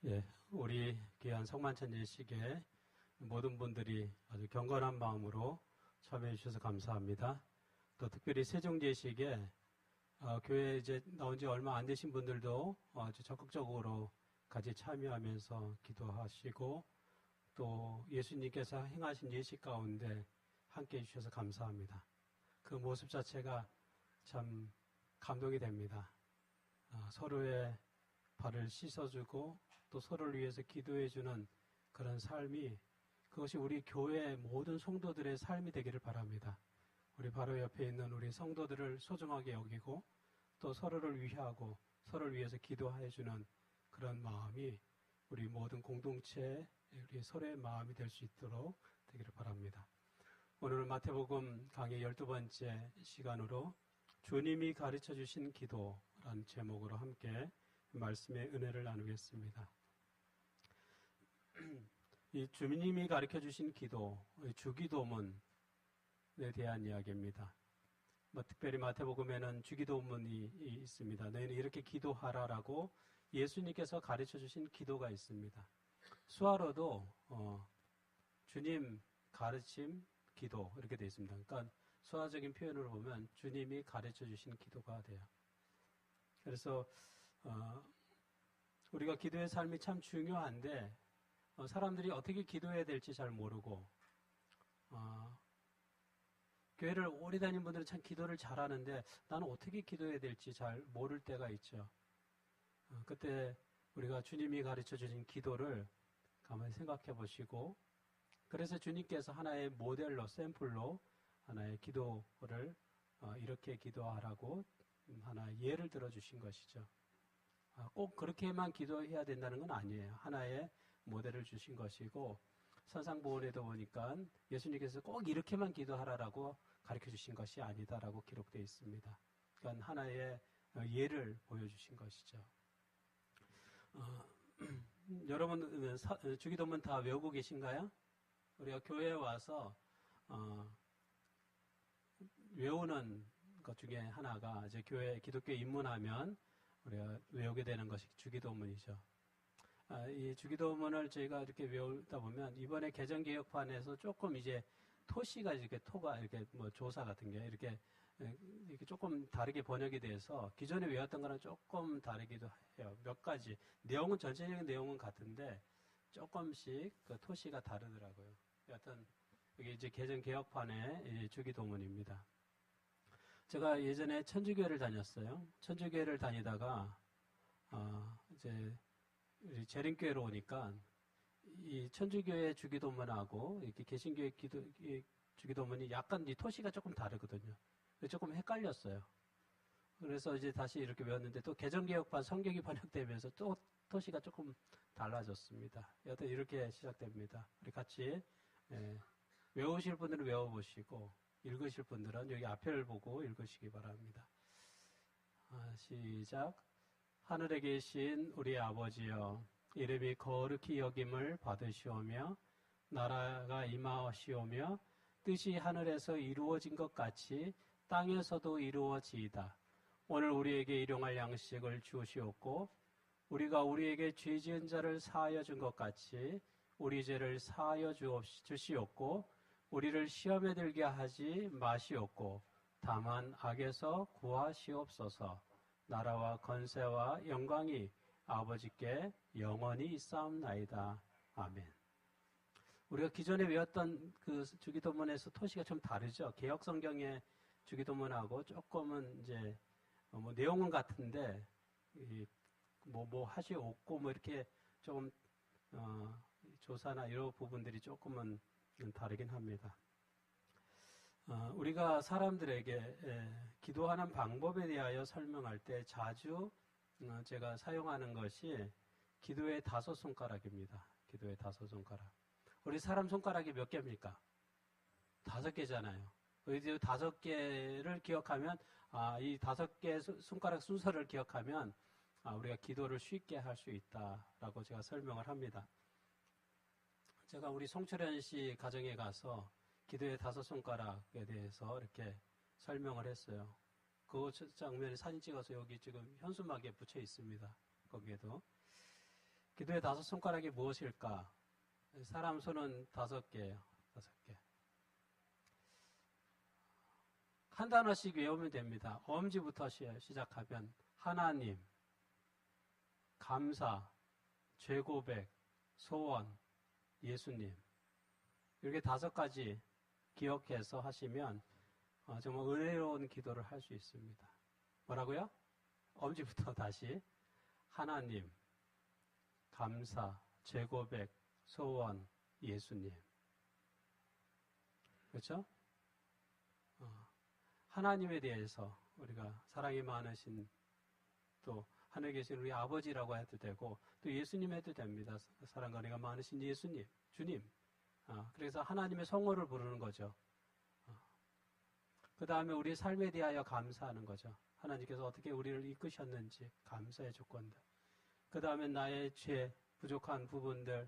예, 우리 귀한 성만찬 예식에 모든 분들이 아주 경건한 마음으로 참여해 주셔서 감사합니다. 또 특별히 세종 예식에 교회에 이제 나온 지 얼마 안 되신 분들도 아주 적극적으로 같이 참여하면서 기도하시고 또 예수님께서 행하신 예식 가운데 함께 해주셔서 감사합니다. 그 모습 자체가 참 감동이 됩니다. 서로의 발을 씻어주고 또 서로를 위해서 기도해주는 그런 삶이, 그것이 우리 교회 모든 성도들의 삶이 되기를 바랍니다. 우리 바로 옆에 있는 우리 성도들을 소중하게 여기고 또 서로를 위하고 서로를 위해서 기도해주는 그런 마음이 우리 모든 공동체의 우리 서로의 마음이 될 수 있도록 되기를 바랍니다. 오늘은 마태복음 강의 12번째 시간으로 주님이 가르쳐 주신 기도라는 제목으로 함께 말씀의 은혜를 나누겠습니다. 이 주님이 가르쳐 주신 기도, 주기도문에 대한 이야기입니다. 특별히 마태복음에는 주기도문이 있습니다. 너희는 이렇게 기도하라라고 예수님께서 가르쳐 주신 기도가 있습니다. 수화로도 주님 가르침 기도 이렇게 되어 있습니다. 그러니까 수화적인 표현으로 보면 주님이 가르쳐 주신 기도가 돼요. 그래서 우리가 기도의 삶이 참 중요한데 사람들이 어떻게 기도해야 될지 잘 모르고 교회를 오래 다닌 분들은 참 기도를 잘하는데 나는 어떻게 기도해야 될지 잘 모를 때가 있죠. 그때 우리가 주님이 가르쳐 주신 기도를 가만히 생각해 보시고, 그래서 주님께서 하나의 모델로, 샘플로 하나의 기도를 이렇게 기도하라고 하나 예를 들어 주신 것이죠. 꼭 그렇게만 기도해야 된다는 건 아니에요. 하나의 모델을 주신 것이고, 선상보훈에도 보니까 예수님께서 꼭 이렇게만 기도하라라고 가르쳐 주신 것이 아니다라고 기록되어 있습니다. 그러니까 하나의 예를 보여주신 것이죠. 여러분 주기도문 다 외우고 계신가요? 우리가 교회에 와서 외우는 것 중에 하나가 이제 기독교에 입문하면 우리가 외우게 되는 것이 주기도문이죠. 이 주기도문을 저희가 이렇게 외우다 보면 이번에 개정개혁판에서 조금 이제 토시가 토가 조사 같은 게 이렇게 조금 다르게 번역이 돼서 기존에 외웠던 거랑 조금 다르기도 해요. 몇 가지 내용은 전체적인 내용은 같은데 조금씩 그 토시가 다르더라고요. 여하튼 이게 이제 개정개혁판의 주기도문입니다. 제가 예전에 천주교회를 다녔어요. 천주교회를 다니다가 이제 재림교회로 오니까 이 천주교회 주기도문하고 이렇게 개신교회 주기도문이 약간 이 토시가 조금 다르거든요. 조금 헷갈렸어요. 그래서 이제 다시 이렇게 외웠는데 또 개정개혁판 성경이 번역되면서 또 토시가 조금 달라졌습니다. 여튼 이렇게 시작됩니다. 우리 같이 외우실 분들은 외워보시고 읽으실 분들은 여기 앞을 보고 읽으시기 바랍니다. 시작. 하늘에 계신 우리 아버지여, 이름이 거룩히 여김을 받으시오며 나라가 임하시오며 뜻이 하늘에서 이루어진 것 같이 땅에서도 이루어지이다. 오늘 우리에게 일용할 양식을 주시옵고 우리가 우리에게 죄 지은 자를 사하여 준 것 같이 우리 죄를 사하여 주시옵고 우리를 시험에 들게 하지 마시옵고 다만 악에서 구하시옵소서. 나라와 권세와 영광이 아버지께 영원히 있사옵나이다. 아멘. 우리가 기존에 외웠던 그 주기도문에서 토시가 좀 다르죠. 개혁성경의 주기도문하고 조금은 이제 내용은 같은데 하시옵고 이렇게 조금 조사나 이런 부분들이 조금은 다르긴 합니다. 우리가 사람들에게 기도하는 방법에 대하여 설명할 때 자주 제가 사용하는 것이 기도의 5손가락입니다. 기도의 5손가락. 우리 사람 손가락이 몇 개입니까? 5개잖아요. 이 5개를 기억하면, 이 5개 손가락 순서를 기억하면 우리가 기도를 쉽게 할 수 있다라고 제가 설명을 합니다. 제가 우리 송철현 씨 가정에 가서 기도의 5손가락에 대해서 이렇게 설명을 했어요. 그 장면에 사진 찍어서 여기 지금 현수막에 붙여 있습니다. 거기에도. 기도의 5손가락이 무엇일까? 사람 손은 5개예요. 5개. 한 단어씩 외우면 됩니다. 엄지부터 시작하면 하나님, 감사, 죄고백, 소원, 예수님. 이렇게 5가지 기억해서 하시면 정말 은혜로운 기도를 할 수 있습니다. 뭐라고요? 엄지부터 다시 하나님, 감사, 죄고백, 소원, 예수님. 그렇죠? 하나님에 대해서 우리가 사랑이 많으신 또 하늘에 계신 우리 아버지라고 해도 되고 또 예수님 해도 됩니다. 사랑과 은혜가 많으신 예수님, 주님. 그래서 하나님의 성호를 부르는 거죠. 그 다음에 우리 삶에 대하여 감사하는 거죠. 하나님께서 어떻게 우리를 이끄셨는지 감사의 조건들. 그 다음에 나의 죄, 부족한 부분들을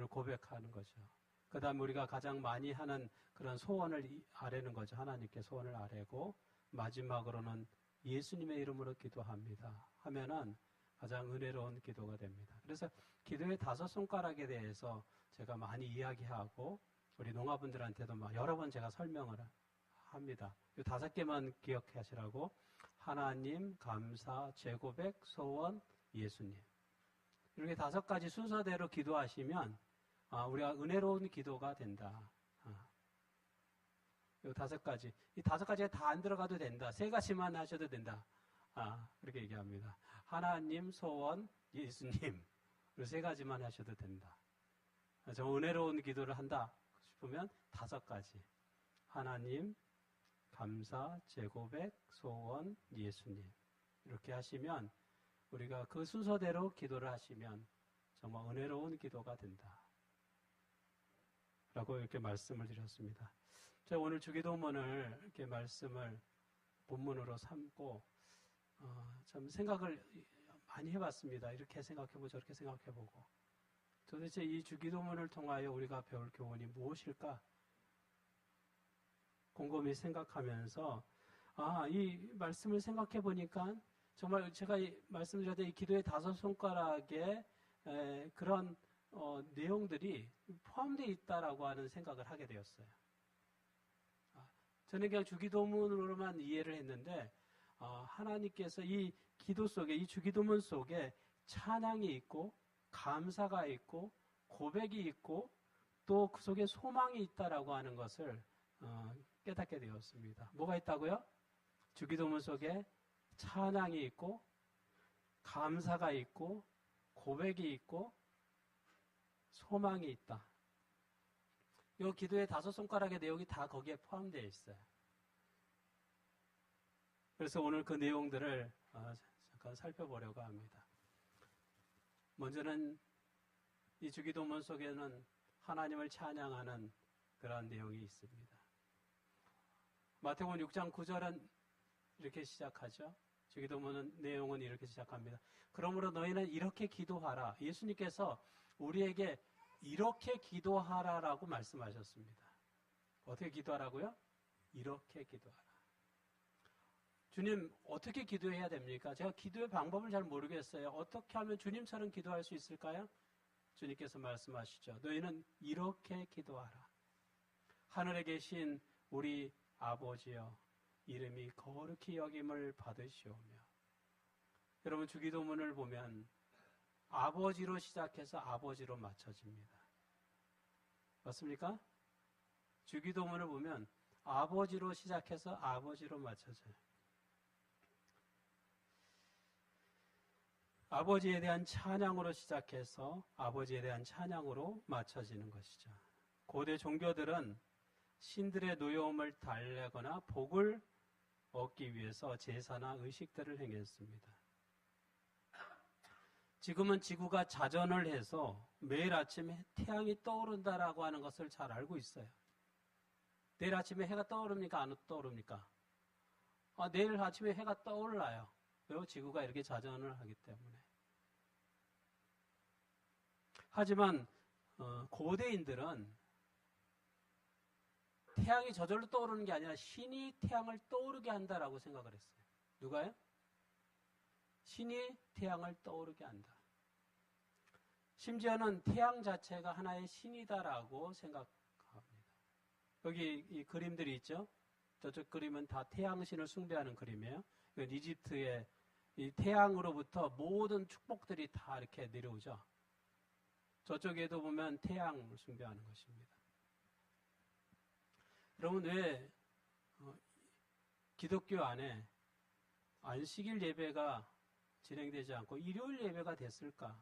고백하는 거죠. 그 다음에 우리가 가장 많이 하는 그런 소원을 아뢰는 거죠. 하나님께 소원을 아뢰고 마지막으로는 예수님의 이름으로 기도합니다. 하면은 가장 은혜로운 기도가 됩니다. 그래서 기도의 5손가락에 대해서 제가 많이 이야기하고 우리 농아분들한테도 여러 번 제가 설명을 합니다. 이 5개만 기억하시라고. 하나님, 감사, 죄고백, 소원, 예수님. 이렇게 5가지 순서대로 기도하시면 우리가 은혜로운 기도가 된다. 이 5가지. 이 5가지가 다 안 들어가도 된다. 3가지만 하셔도 된다. 그렇게 얘기합니다. 하나님, 소원, 예수님. 이 3가지만 하셔도 된다. 저 은혜로운 기도를 한다 싶으면 5가지. 하나님, 감사, 죄고백, 소원, 예수님. 이렇게 하시면 우리가 그 순서대로 기도를 하시면 정말 은혜로운 기도가 된다. 라고 이렇게 말씀을 드렸습니다. 제가 오늘 주기도문을 이렇게 말씀을 본문으로 삼고 참 생각을 많이 해봤습니다. 이렇게 생각해보고 저렇게 생각해보고 도대체 이 주기도문을 통하여 우리가 배울 교훈이 무엇일까? 곰곰이 생각하면서 이 말씀을 생각해보니까 정말 제가 말씀드렸던 이 기도의 5손가락에 그런 내용들이 포함되어 있다라고 하는 생각을 하게 되었어요. 저는 그냥 주기도문으로만 이해를 했는데 하나님께서 이 기도 속에 이 주기도문 속에 찬양이 있고 감사가 있고 고백이 있고 또 그 속에 소망이 있다라고 하는 것을 깨닫게 되었습니다. 뭐가 있다고요? 주기도문 속에 찬양이 있고 감사가 있고 고백이 있고 소망이 있다. 이 기도의 5손가락의 내용이 다 거기에 포함되어 있어요. 그래서 오늘 그 내용들을 잠깐 살펴보려고 합니다. 먼저는 이 주기도문 속에는 하나님을 찬양하는 그런 내용이 있습니다. 마태복음 6장 9절은 이렇게 시작하죠. 주기도문 내용은 이렇게 시작합니다. 그러므로 너희는 이렇게 기도하라. 예수님께서 우리에게 이렇게 기도하라라고 말씀하셨습니다. 어떻게 기도하라고요? 이렇게 기도하라. 주님, 어떻게 기도해야 됩니까? 제가 기도의 방법을 잘 모르겠어요. 어떻게 하면 주님처럼 기도할 수 있을까요? 주님께서 말씀하시죠. 너희는 이렇게 기도하라. 하늘에 계신 우리 아버지여, 이름이 거룩히 여김을 받으시오며. 여러분, 주기도문을 보면 아버지로 시작해서 아버지로 맞춰집니다. 맞습니까? 주기도문을 보면 아버지로 시작해서 아버지로 맞춰져요. 아버지에 대한 찬양으로 시작해서 아버지에 대한 찬양으로 맞춰지는 것이죠. 고대 종교들은 신들의 노여움을 달래거나 복을 얻기 위해서 제사나 의식들을 행했습니다. 지금은 지구가 자전을 해서 매일 아침에 태양이 떠오른다라고 하는 것을 잘 알고 있어요. 내일 아침에 해가 떠오릅니까? 안 떠오릅니까? 내일 아침에 해가 떠올라요. 왜요? 지구가 이렇게 자전을 하기 때문에. 하지만 고대인들은 태양이 저절로 떠오르는 게 아니라 신이 태양을 떠오르게 한다라고 생각을 했어요. 누가요? 신이 태양을 떠오르게 한다. 심지어는 태양 자체가 하나의 신이다라고 생각합니다. 여기 이 그림들이 있죠? 저쪽 그림은 다 태양신을 숭배하는 그림이에요. 이건 이집트의 이 태양으로부터 모든 축복들이 다 이렇게 내려오죠. 저쪽에도 보면 태양을 숭배하는 것입니다. 여러분, 왜 기독교 안에 안식일 예배가 진행되지 않고 일요일 예배가 됐을까?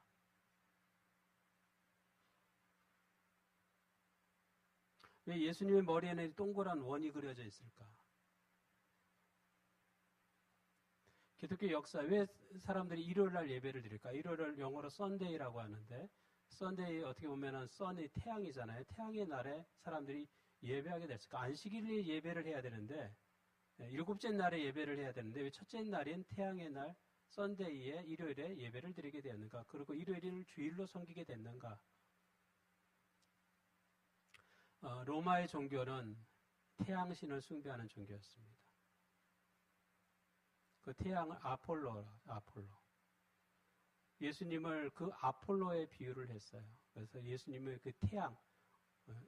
왜 예수님의 머리에는 동그란 원이 그려져 있을까? 기독교 역사, 왜 사람들이 일요일 날 예배를 드릴까? 일요일을 영어로 썬데이라고 하는데, 썬데이 어떻게 보면은 썬이 태양이잖아요. 태양의 날에 사람들이 예배하게 됐을까? 안식일에 예배를 해야 되는데, 일곱째 날에 예배를 해야 되는데, 왜 첫째 날인 태양의 날, 썬데이에 일요일에 예배를 드리게 되었는가? 그리고 일요일을 주일로 섬기게 됐는가? 로마의 종교는 태양신을 숭배하는 종교였습니다. 그 태양을 아폴로. 예수님을 그 아폴로에 비유를 했어요. 그래서 예수님을 그 태양,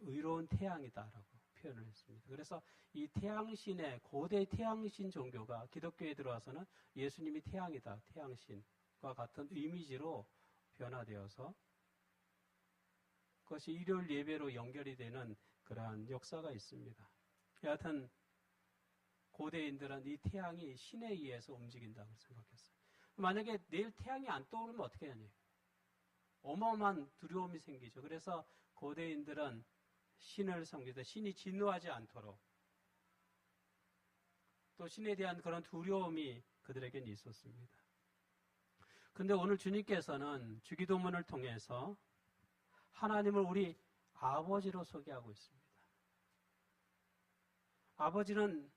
의로운 태양이다라고 표현을 했습니다. 그래서 이 태양신의 고대 태양신 종교가 기독교에 들어와서는 예수님이 태양이다, 태양신과 같은 이미지로 변화되어서 그것이 일요일 예배로 연결이 되는 그러한 역사가 있습니다. 여하튼 고대인들은 이 태양이 신에 의해서 움직인다고 생각했어요. 만약에 내일 태양이 안 떠오르면 어떻게 하냐? 어마어마한 두려움이 생기죠. 그래서 고대인들은 신을 섬기다 신이 진노하지 않도록 또 신에 대한 그런 두려움이 그들에게는 있었습니다. 근데 오늘 주님께서는 주기도문을 통해서 하나님을 우리 아버지로 소개하고 있습니다. 아버지는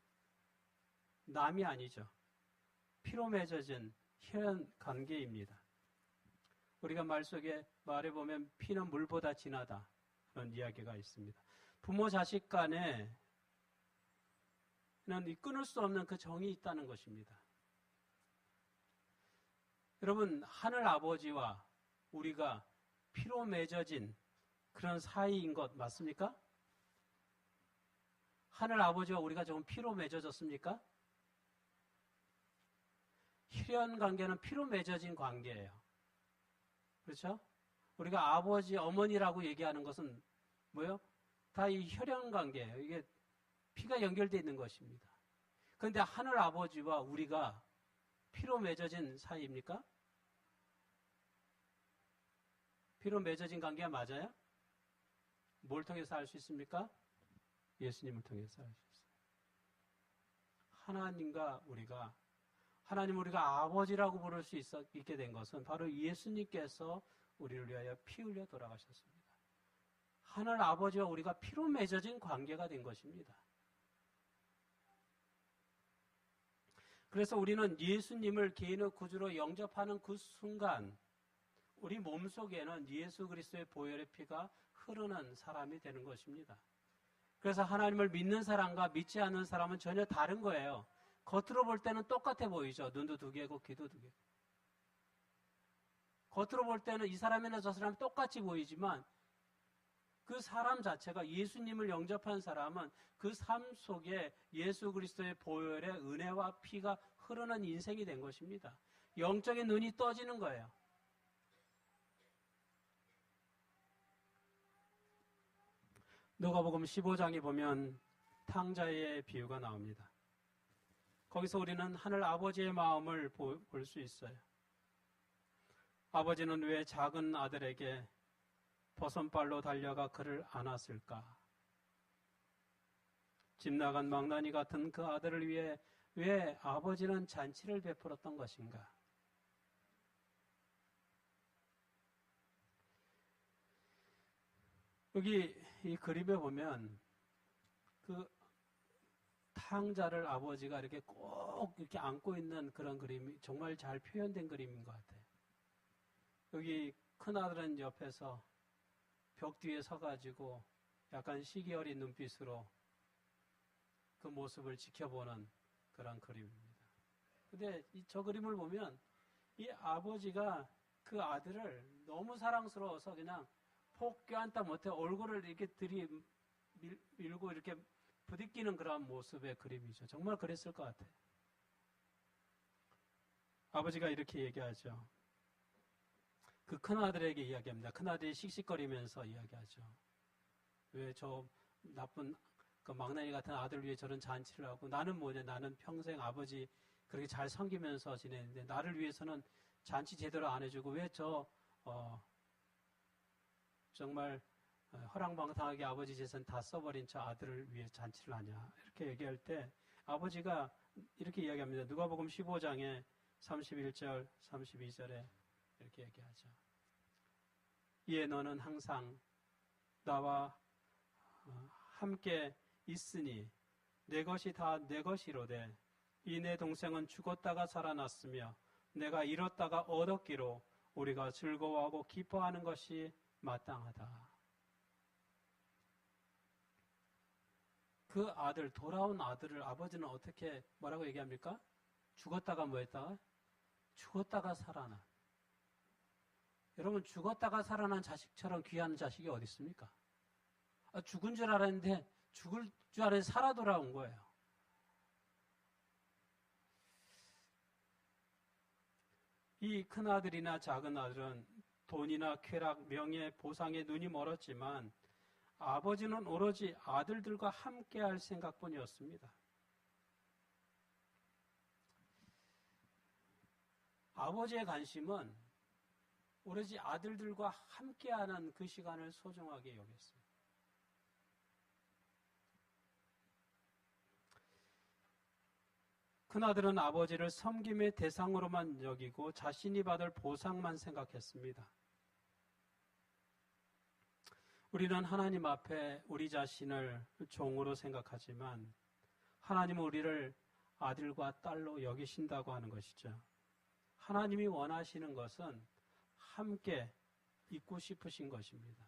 남이 아니죠. 피로 맺어진 혈연 관계입니다. 우리가 말에 보면 피는 물보다 진하다. 그런 이야기가 있습니다. 부모 자식 간에는 끊을 수 없는 그 정이 있다는 것입니다. 여러분, 하늘 아버지와 우리가 피로 맺어진 그런 사이인 것 맞습니까? 하늘 아버지와 우리가 조금 피로 맺어졌습니까? 혈연 관계는 피로 맺어진 관계예요. 그렇죠? 우리가 아버지, 어머니라고 얘기하는 것은 뭐예요? 다 이 혈연 관계예요. 이게 피가 연결되어 있는 것입니다. 그런데 하늘 아버지와 우리가 피로 맺어진 사이입니까? 피로 맺어진 관계가 맞아요? 뭘 통해서 알 수 있습니까? 예수님을 통해서 알 수 있어요. 하나님 우리가 아버지라고 부를 수 있게 된 것은 바로 예수님께서 우리를 위하여 피 흘려 돌아가셨습니다. 하늘 아버지와 우리가 피로 맺어진 관계가 된 것입니다. 그래서 우리는 예수님을 개인의 구주로 영접하는 그 순간 우리 몸속에는 예수 그리스도의 보혈의 피가 흐르는 사람이 되는 것입니다. 그래서 하나님을 믿는 사람과 믿지 않는 사람은 전혀 다른 거예요. 겉으로 볼 때는 똑같아 보이죠. 눈도 두 개고 귀도 두 개. 겉으로 볼 때는 이 사람이나 저 사람이 똑같이 보이지만 그 사람 자체가 예수님을 영접한 사람은 그 삶 속에 예수 그리스도의 보혈의 은혜와 피가 흐르는 인생이 된 것입니다. 영적인 눈이 떠지는 거예요. 누가복음 15장에 보면 탕자의 비유가 나옵니다. 거기서 우리는 하늘 아버지의 마음을 볼 수 있어요. 아버지는 왜 작은 아들에게 버선발로 달려가 그를 안았을까? 집 나간 망나니 같은 그 아들을 위해 왜 아버지는 잔치를 베풀었던 것인가? 여기 이 그림에 보면 그 탕자를 아버지가 이렇게 꼭 이렇게 안고 있는 그런 그림이 정말 잘 표현된 그림인 것 같아요. 여기 큰아들은 옆에서 벽 뒤에 서가지고 약간 시기 어린 눈빛으로 그 모습을 지켜보는 그런 그림입니다. 근데 저 그림을 보면 이 아버지가 그 아들을 너무 사랑스러워서 그냥 폭껴안다 못해 얼굴을 이렇게 밀고 이렇게 부딪히는 그런 모습의 그림이죠. 정말 그랬을 것 같아요. 아버지가 이렇게 얘기하죠. 그 큰아들에게 이야기합니다. 큰아들이 씩씩거리면서 이야기하죠. 왜 저 나쁜 그 막내니 같은 아들을 위해 저런 잔치를 하고, 나는 뭐냐, 나는 평생 아버지 그렇게 잘 섬기면서 지내는데 나를 위해서는 잔치 제대로 안 해주고 왜 정말 허랑방탕하게 아버지 재산 다 써버린 저 아들을 위해 잔치를 하냐, 이렇게 얘기할 때 아버지가 이렇게 이야기합니다. 누가복음 15장에 31절 32절에 이렇게 얘기하죠. 이에 너는 항상 나와 함께 있으니 내 것이 다 내 것이로되 이 내 동생은 죽었다가 살아났으며 내가 잃었다가 얻었기로 우리가 즐거워하고 기뻐하는 것이 마땅하다. 그 아들, 돌아온 아들을 아버지는 어떻게 뭐라고 얘기합니까? 죽었다가 뭐 했다가? 죽었다가 살아난. 여러분, 죽었다가 살아난 자식처럼 귀한 자식이 어디 있습니까? 죽은 줄 알았는데 죽을 줄 알았는데 살아 돌아온 거예요. 이 큰아들이나 작은아들은 돈이나 쾌락, 명예, 보상에 눈이 멀었지만 아버지는 오로지 아들들과 함께할 생각뿐이었습니다. 아버지의 관심은 오로지 아들들과 함께하는 그 시간을 소중하게 여겼어요. 큰아들은 아버지를 섬김의 대상으로만 여기고 자신이 받을 보상만 생각했습니다. 우리는 하나님 앞에 우리 자신을 종으로 생각하지만 하나님은 우리를 아들과 딸로 여기신다고 하는 것이죠. 하나님이 원하시는 것은 함께 있고 싶으신 것입니다.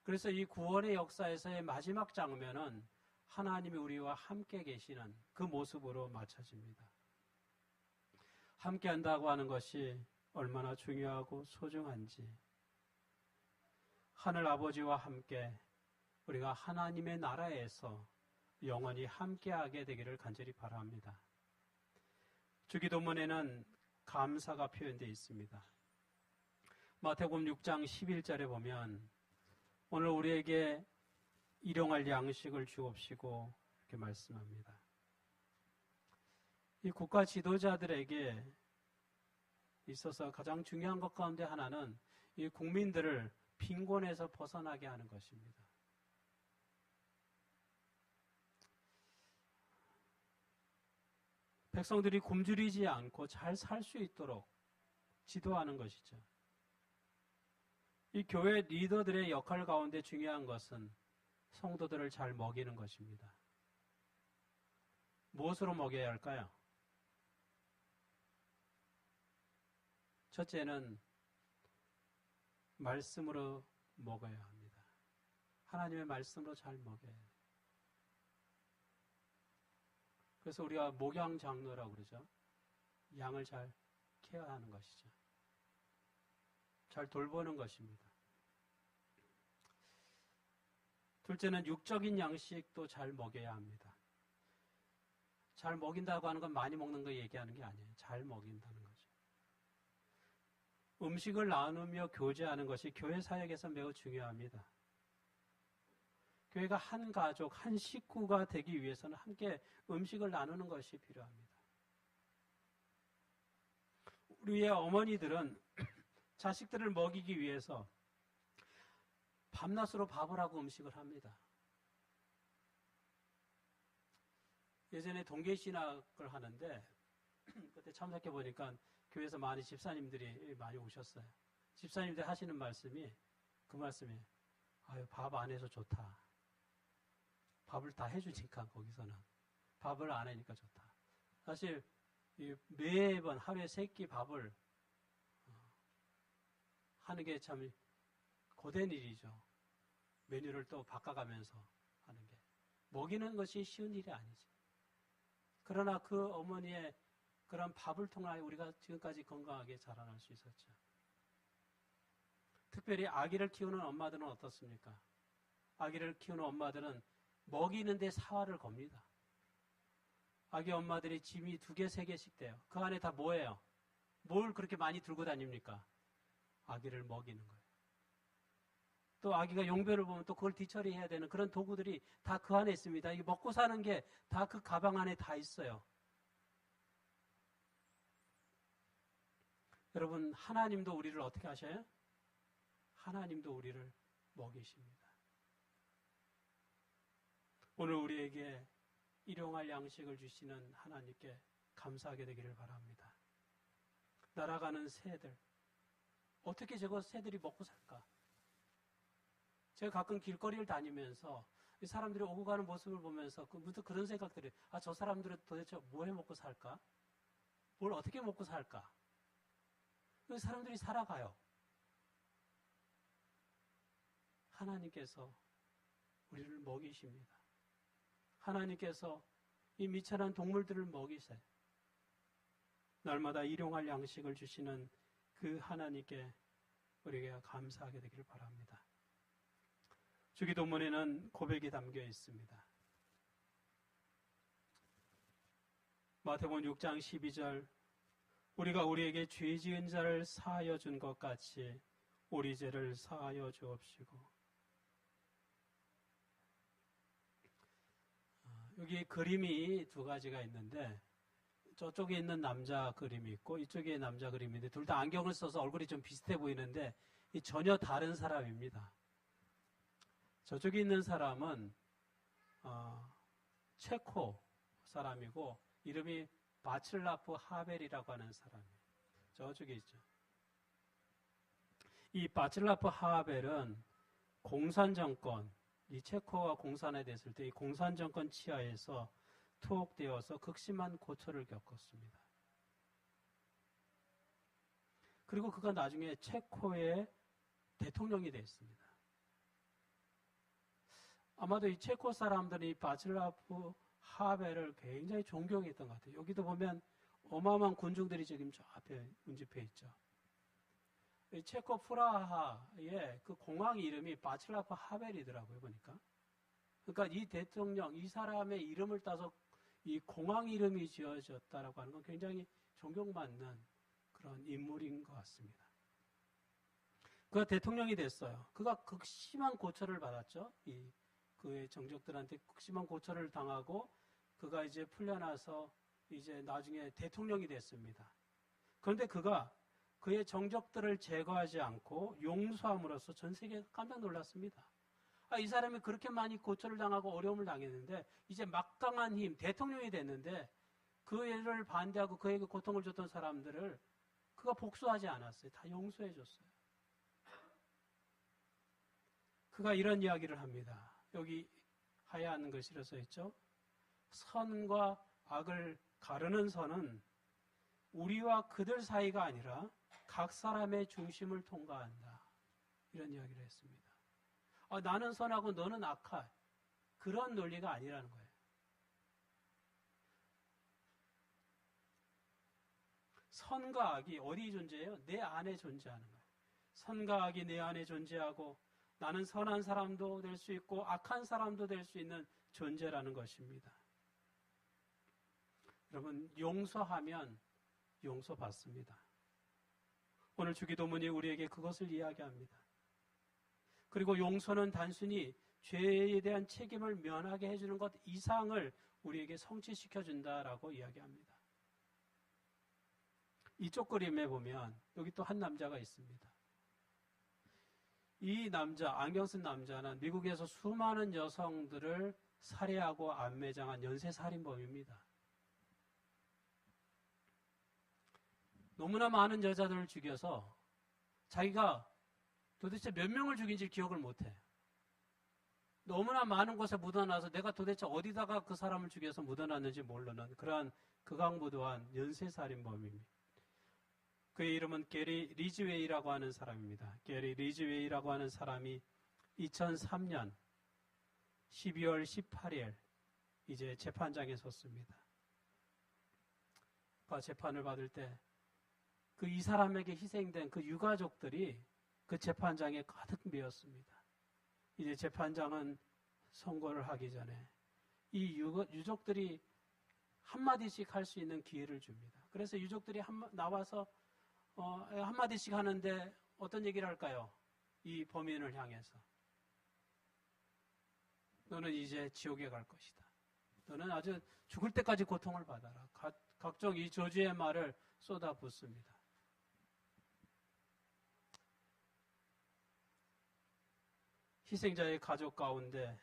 그래서 이 구원의 역사에서의 마지막 장면은 하나님이 우리와 함께 계시는 그 모습으로 맞춰집니다. 함께 한다고 하는 것이 얼마나 중요하고 소중한지, 하늘 아버지와 함께 우리가 하나님의 나라에서 영원히 함께하게 되기를 간절히 바랍니다. 주기도문에는 감사가 표현되어 있습니다. 마태복음 6장 11절에 보면 오늘 우리에게 일용할 양식을 주옵시고 이렇게 말씀합니다. 이 국가 지도자들에게 있어서 가장 중요한 것 가운데 하나는 이 국민들을 빈곤에서 벗어나게 하는 것입니다. 백성들이 굶주리지 않고 잘 살 수 있도록 지도하는 것이죠. 이 교회 리더들의 역할 가운데 중요한 것은 성도들을 잘 먹이는 것입니다. 무엇으로 먹여야 할까요? 첫째는 말씀으로 먹어야 합니다. 하나님의 말씀으로 잘 먹여야 해요. 그래서 우리가 목양 장로라고 그러죠. 양을 잘 케어하는 것이죠. 잘 돌보는 것입니다. 둘째는 육적인 양식도 잘 먹여야 합니다. 잘 먹인다고 하는 건 많이 먹는 거 얘기하는 게 아니에요. 잘 먹인다는 거죠. 음식을 나누며 교제하는 것이 교회 사역에서 매우 중요합니다. 교회가 한 가족, 한 식구가 되기 위해서는 함께 음식을 나누는 것이 필요합니다. 우리의 어머니들은 자식들을 먹이기 위해서 밤낮으로 밥을 하고 음식을 합니다. 예전에 동계신학을 하는데 그때 참석해 보니까 교회에서 많이 집사님들이 많이 오셨어요. 집사님들 하시는 말씀이 그 말씀이에요. 아유, 밥 안 해서 좋다. 밥을 다 해주니까 거기서는 밥을 안 하니까 좋다. 사실 매번 하루에 3끼 밥을 하는 게 참 고된 일이죠. 메뉴를 또 바꿔가면서 하는 게. 먹이는 것이 쉬운 일이 아니지. 그러나 그 어머니의 그런 밥을 통하여 우리가 지금까지 건강하게 자라날 수 있었죠. 특별히 아기를 키우는 엄마들은 어떻습니까? 아기를 키우는 엄마들은 먹이는데 사활을 겁니다. 아기 엄마들이 짐이 2개, 3개씩 돼요. 그 안에 다 뭐예요? 뭘 그렇게 많이 들고 다닙니까? 아기를 먹이는 거예요. 또 아기가 용변을 보면 또 그걸 뒤처리해야 되는 그런 도구들이 다 그 안에 있습니다. 이 먹고 사는 게 다 그 가방 안에 다 있어요. 여러분, 하나님도 우리를 어떻게 하셔요? 하나님도 우리를 먹이십니다. 오늘 우리에게 일용할 양식을 주시는 하나님께 감사하게 되기를 바랍니다. 날아가는 새들, 어떻게 저거 새들이 먹고 살까? 제가 가끔 길거리를 다니면서 사람들이 오고 가는 모습을 보면서 문득 그런 생각들이, 저 사람들은 도대체 뭐 해 먹고 살까? 뭘 어떻게 먹고 살까? 사람들이 살아가요. 하나님께서 우리를 먹이십니다. 하나님께서 이 미천한 동물들을 먹이세요. 날마다 일용할 양식을 주시는 그 하나님께 우리가 감사하게 되기를 바랍니다. 주기도문에는 고백이 담겨 있습니다. 마태복음 6장 12절, 우리가 우리에게 죄 지은 자를 사하여 준 것 같이 우리 죄를 사하여 주옵시고. 여기 그림이 2가지가 있는데 저쪽에 있는 남자 그림이 있고 이쪽에 남자 그림인데 둘 다 안경을 써서 얼굴이 좀 비슷해 보이는데 전혀 다른 사람입니다. 저쪽에 있는 사람은 체코 사람이고 이름이 바칠라프 하벨이라고 하는 사람이에요. 저쪽에 있죠. 이 바칠라프 하벨은 공산정권, 이 체코가 공산화 됐을 때 이 공산정권 치하에서 투옥되어서 극심한 고초를 겪었습니다. 그리고 그가 나중에 체코의 대통령이 됐습니다. 아마도 이 체코 사람들이 바칠라프 하벨을 굉장히 존경했던 것 같아요. 여기도 보면 어마어마한 군중들이 지금 저 앞에 운집해 있죠. 이 체코 프라하의 그 공항 이름이 바칠라프 하벨이더라고요, 보니까. 그러니까 이 대통령, 이 사람의 이름을 따서 이 공항 이름이 지어졌다라고 하는 건 굉장히 존경받는 그런 인물인 것 같습니다. 그가 대통령이 됐어요. 그가 극심한 고초를 받았죠. 그의 정적들한테 극심한 고초를 당하고 그가 이제 풀려나서 이제 나중에 대통령이 됐습니다. 그런데 그가 그의 정적들을 제거하지 않고 용서함으로써 전 세계가 깜짝 놀랐습니다. 이 사람이 그렇게 많이 고초를 당하고 어려움을 당했는데 이제 막강한 힘, 대통령이 됐는데 그 일을 반대하고 그에게 고통을 줬던 사람들을 그가 복수하지 않았어요. 다 용서해 줬어요. 그가 이런 이야기를 합니다. 여기 하얀 글씨로 써 있죠. 선과 악을 가르는 선은 우리와 그들 사이가 아니라 각 사람의 중심을 통과한다. 이런 이야기를 했습니다. 나는 선하고 너는 악하. 그런 논리가 아니라는 거예요. 선과 악이 어디 존재해요? 내 안에 존재하는 거예요. 선과 악이 내 안에 존재하고 나는 선한 사람도 될 수 있고 악한 사람도 될 수 있는 존재라는 것입니다. 여러분, 용서하면 용서받습니다. 오늘 주기도문이 우리에게 그것을 이야기합니다. 그리고 용서는 단순히 죄에 대한 책임을 면하게 해주는 것 이상을 우리에게 성취시켜준다라고 이야기합니다. 이쪽 그림에 보면 여기 또 한 남자가 있습니다. 이 남자, 안경 쓴 남자는 미국에서 수많은 여성들을 살해하고 암매장한 연쇄살인범입니다. 너무나 많은 여자들을 죽여서 자기가 도대체 몇 명을 죽인지 기억을 못해요. 너무나 많은 곳에 묻어놔서 내가 도대체 어디다가 그 사람을 죽여서 묻어놨는지 모르는 그러한 극악무도한 연쇄살인범입니다. 그의 이름은 게리 리즈웨이라고 하는 사람입니다. 게리 리즈웨이라고 하는 사람이 2003년 12월 18일 이제 재판장에 섰습니다. 재판을 받을 때 그 이 사람에게 희생된 그 유가족들이 그 재판장에 가득 메었습니다. 이제 재판장은 선고를 하기 전에 이 유족들이 한마디씩 할 수 있는 기회를 줍니다. 그래서 유족들이 나와서 한마디씩 하는데 어떤 얘기를 할까요? 이 범인을 향해서. 너는 이제 지옥에 갈 것이다. 너는 아주 죽을 때까지 고통을 받아라. 각종 이 저주의 말을 쏟아붓습니다. 희생자의 가족 가운데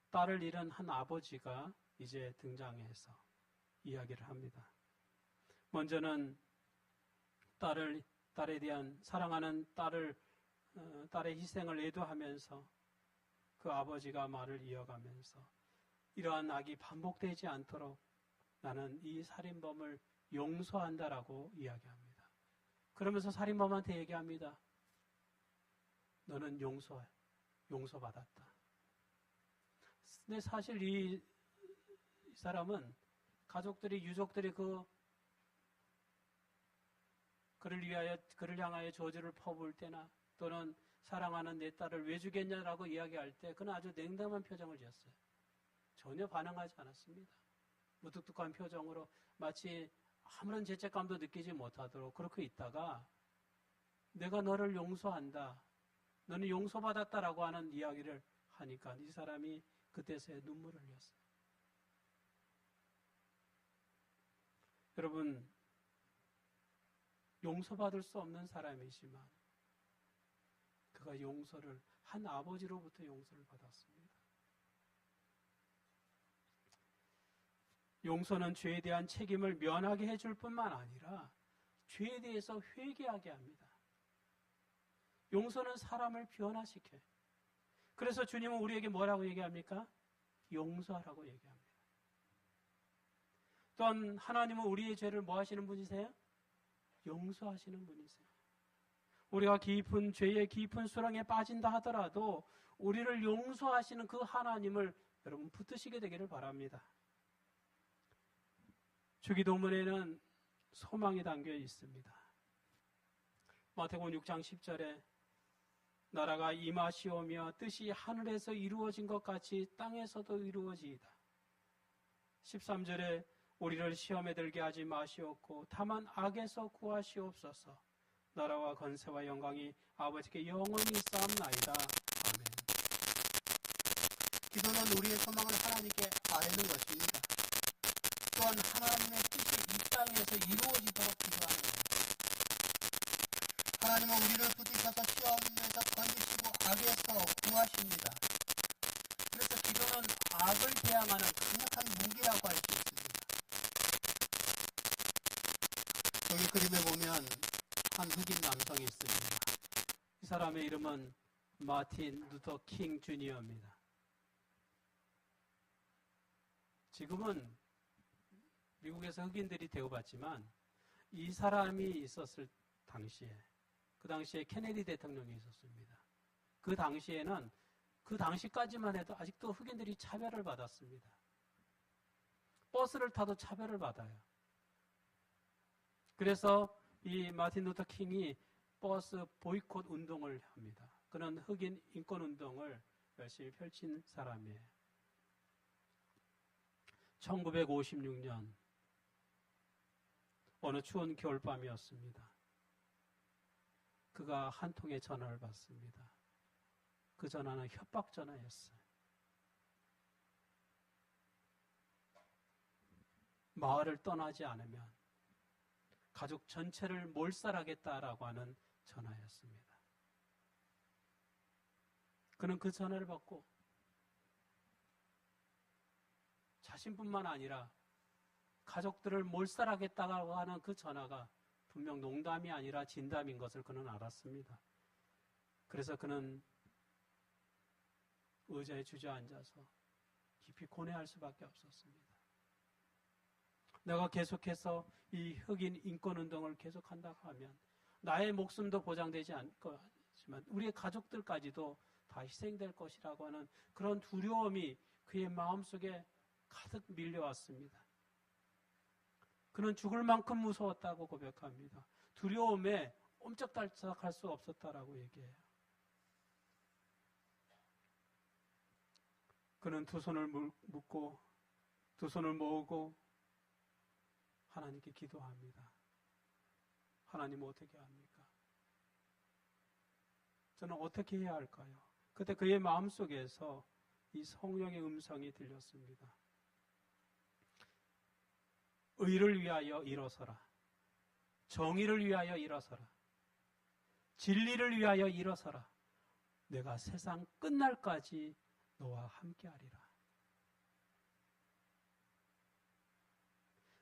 딸을 잃은 한 아버지가 이제 등장해서 이야기를 합니다. 먼저는 딸에 대한 사랑하는 딸의 희생을 애도하면서 그 아버지가 말을 이어가면서 이러한 악이 반복되지 않도록 나는 이 살인범을 용서한다라고 이야기합니다. 그러면서 살인범한테 얘기합니다. 너는 용서받았다. 근데 사실 이 사람은 유족들이 그를 향하여 저주를 퍼부을 때나 또는 사랑하는 내 딸을 왜 죽였냐라고 이야기할 때 그는 아주 냉담한 표정을 지었어요. 전혀 반응하지 않았습니다. 무뚝뚝한 표정으로 마치 아무런 죄책감도 느끼지 못하도록 그렇게 있다가 내가 너를 용서한다. 너는 용서받았다라고 하는 이야기를 하니까 이 사람이 그때서야 눈물을 흘렸어요. 여러분, 용서받을 수 없는 사람이지만 그가 한 아버지로부터 용서를 받았습니다. 용서는 죄에 대한 책임을 면하게 해줄 뿐만 아니라 죄에 대해서 회개하게 합니다. 용서는 사람을 변화시켜요. 그래서 주님은 우리에게 뭐라고 얘기합니까? 용서하라고 얘기합니다. 또한 하나님은 우리의 죄를 뭐 하시는 분이세요? 용서하시는 분이세요. 우리가 죄의 깊은 수렁에 빠진다 하더라도 우리를 용서하시는 그 하나님을 여러분 붙드시게 되기를 바랍니다. 주기도문에는 소망이 담겨 있습니다. 마태복음 6장 10절에 나라가 임하시오며 뜻이 하늘에서 이루어진 것 같이 땅에서도 이루어지이다. 13절에 우리를 시험에 들게 하지 마시옵고 다만 악에서 구하시옵소서. 나라와 권세와 영광이 아버지께 영원히 쌓옵나이다. 아멘. 기도는 우리의 소망을 하나님께 아뢰는 것입니다. 또한 하나님의 뜻이 이 땅에서 이루어지도록 기도하는 것입니다. 하나님은 우리를 붙이셔서 시험에서 건지시고 악에서 구하십니다. 그래서 기도는 악을 대항하는 강력한 무기라고 할 수 있습니다. 여기 그림에 보면 한 흑인 남성이 있습니다. 이 사람의 이름은 마틴 루터 킹 주니어입니다. 지금은 미국에서 흑인들이 대우받지만 이 사람이 있었을 당시에 그 당시에 케네디 대통령이 있었습니다. 그 당시에는 그 당시까지만 해도 아직도 흑인들이 차별을 받았습니다. 버스를 타도 차별을 받아요. 그래서 이 마틴 루터 킹이 버스 보이콧 운동을 합니다. 그는 흑인 인권 운동을 열심히 펼친 사람이에요. 1956년 어느 추운 겨울밤이었습니다. 그가 한 통의 전화를 받습니다. 그 전화는 협박 전화였어요. 마을을 떠나지 않으면 가족 전체를 몰살하겠다라고 하는 전화였습니다. 그는 그 전화를 받고 자신뿐만 아니라 가족들을 몰살하겠다고 하는 그 전화가 분명 농담이 아니라 진담인 것을 그는 알았습니다. 그래서 그는 의자에 주저앉아서 깊이 고뇌할 수밖에 없었습니다. 내가 계속해서 이 흑인 인권운동을 계속한다고 하면 나의 목숨도 보장되지 않을 것이지만 우리의 가족들까지도 다 희생될 것이라고 하는 그런 두려움이 그의 마음속에 가득 밀려왔습니다. 그는 죽을 만큼 무서웠다고 고백합니다. 두려움에 옴짝달싹할 수 없었다라고 얘기해요. 그는 두 손을 묶고 두 손을 모으고 하나님께 기도합니다. 하나님 어떻게 합니까? 저는 어떻게 해야 할까요? 그때 그의 마음속에서 이 성령의 음성이 들렸습니다. 의를 위하여 일어서라. 정의를 위하여 일어서라. 진리를 위하여 일어서라. 내가 세상 끝날까지 너와 함께하리라.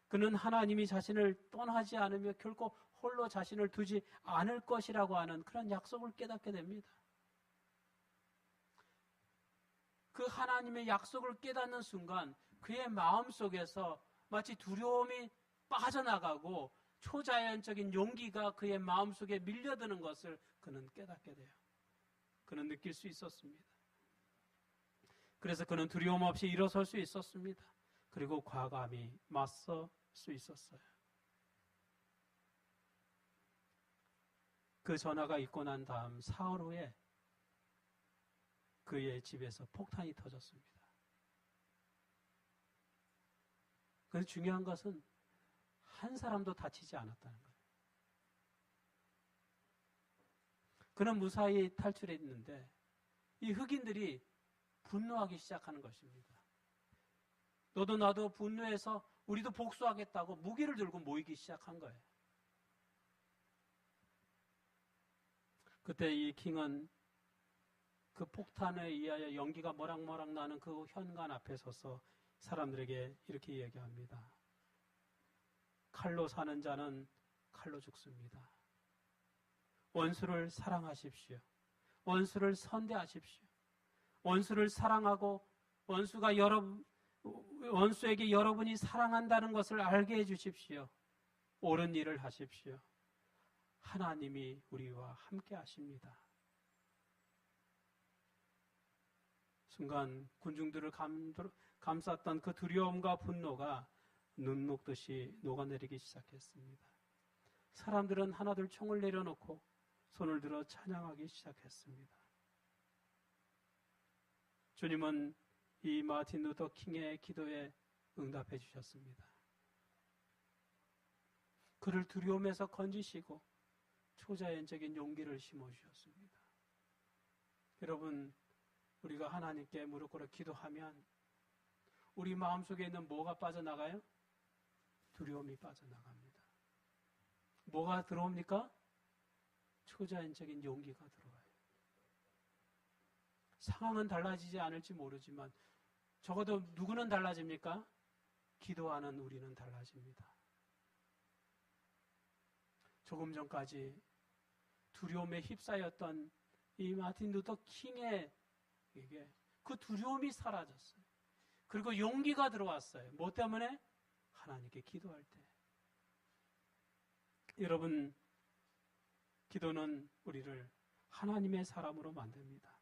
그는 하나님이 자신을 떠나지 않으며 결코 홀로 자신을 두지 않을 것이라고 하는 그런 약속을 깨닫게 됩니다. 그 하나님의 약속을 깨닫는 순간 그의 마음속에서 마치 두려움이 빠져나가고 초자연적인 용기가 그의 마음속에 밀려드는 것을 그는 깨닫게 돼요. 그는 느낄 수 있었습니다. 그래서 그는 두려움 없이 일어설 수 있었습니다. 그리고 과감히 맞설 수 있었어요. 그 전화가 있고 난 다음 사흘 후에 그의 집에서 폭탄이 터졌습니다. 그래서 중요한 것은 한 사람도 다치지 않았다는 거예요. 그는 무사히 탈출했는데 이 흑인들이 분노하기 시작하는 것입니다. 너도 나도 분노해서 우리도 복수하겠다고 무기를 들고 모이기 시작한 거예요. 그때 이 킹은 그 폭탄에 의하여 연기가 모락모락 나는 그 현관 앞에 서서 사람들에게 이렇게 얘기합니다. 칼로 사는 자는 칼로 죽습니다. 원수를 사랑하십시오. 원수를 선대하십시오. 원수를 사랑하고 원수에게 여러분이 사랑한다는 것을 알게 해주십시오. 옳은 일을 하십시오. 하나님이 우리와 함께 하십니다. 순간 군중들을 감쌌던 그 두려움과 분노가 눈 녹듯이 녹아내리기 시작했습니다. 사람들은 하나둘 총을 내려놓고 손을 들어 찬양하기 시작했습니다. 주님은 이 마틴 루터 킹의 기도에 응답해 주셨습니다. 그를 두려움에서 건지시고 초자연적인 용기를 심어주셨습니다. 여러분, 우리가 하나님께 무릎 꿇어 기도하면 우리 마음속에 있는 뭐가 빠져나가요? 두려움이 빠져나갑니다. 뭐가 들어옵니까? 초자연적인 용기가 들어와요. 상황은 달라지지 않을지 모르지만 적어도 누구는 달라집니까? 기도하는 우리는 달라집니다. 조금 전까지 두려움에 휩싸였던 이 마틴 루터 킹에게 그 두려움이 사라졌어요. 그리고 용기가 들어왔어요. 뭐 때문에? 하나님께 기도할 때. 여러분, 기도는 우리를 하나님의 사람으로 만듭니다.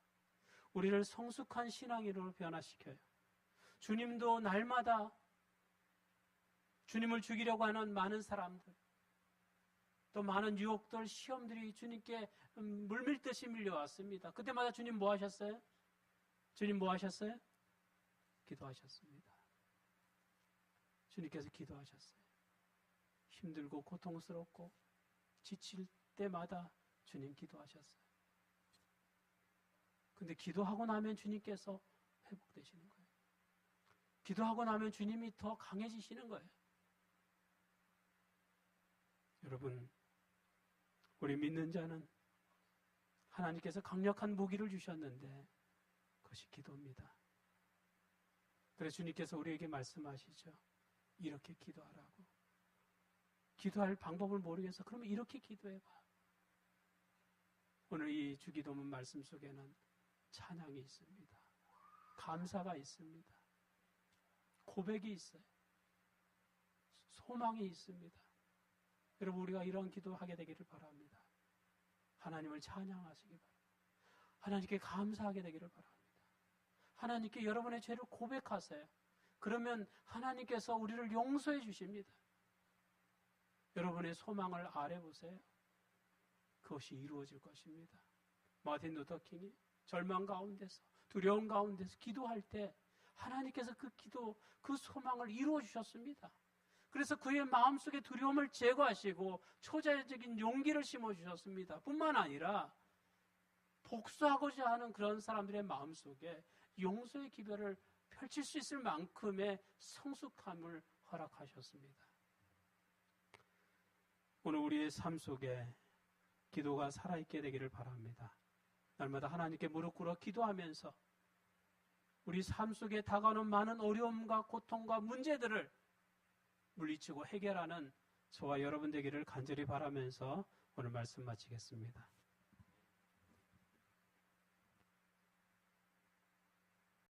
우리를 성숙한 신앙인으로 변화시켜요. 주님도 날마다 주님을 죽이려고 하는 많은 사람들, 또 많은 유혹들, 시험들이 주님께 물밀듯이 밀려왔습니다. 그때마다 주님 뭐 하셨어요? 주님 뭐 하셨어요? 기도하셨습니다. 주님께서 기도하셨어요. 힘들고 고통스럽고 지칠 때마다 주님 기도하셨어요. 근데 기도하고 나면 주님께서 회복되시는 거예요. 기도하고 나면 주님이 더 강해지시는 거예요. 여러분, 우리 믿는 자는 하나님께서 강력한 무기를 주셨는데 그것이 기도입니다. 그래서 주님께서 우리에게 말씀하시죠. 이렇게 기도하라고. 기도할 방법을 모르겠어. 그러면 이렇게 기도해봐. 오늘 이 주기도문 말씀 속에는 찬양이 있습니다. 감사가 있습니다. 고백이 있어요. 소망이 있습니다. 여러분, 우리가 이런 기도하게 되기를 바랍니다. 하나님을 찬양하시기 바랍니다. 하나님께 감사하게 되기를 바랍니다. 하나님께 여러분의 죄를 고백하세요. 그러면 하나님께서 우리를 용서해 주십니다. 여러분의 소망을 아뢰보세요. 그것이 이루어질 것입니다. 마틴 루터 킹이 절망 가운데서, 두려움 가운데서 기도할 때 하나님께서 그 기도, 그 소망을 이루어 주셨습니다. 그래서 그의 마음속에 두려움을 제거하시고 초자연적인 용기를 심어주셨습니다. 뿐만 아니라 복수하고자 하는 그런 사람들의 마음속에 용서의 기별을 펼칠 수 있을 만큼의 성숙함을 허락하셨습니다. 오늘 우리의 삶 속에 기도가 살아있게 되기를 바랍니다. 날마다 하나님께 무릎 꿇어 기도하면서 우리 삶 속에 다가오는 많은 어려움과 고통과 문제들을 물리치고 해결하는 저와 여러분 되기를 간절히 바라면서 오늘 말씀 마치겠습니다.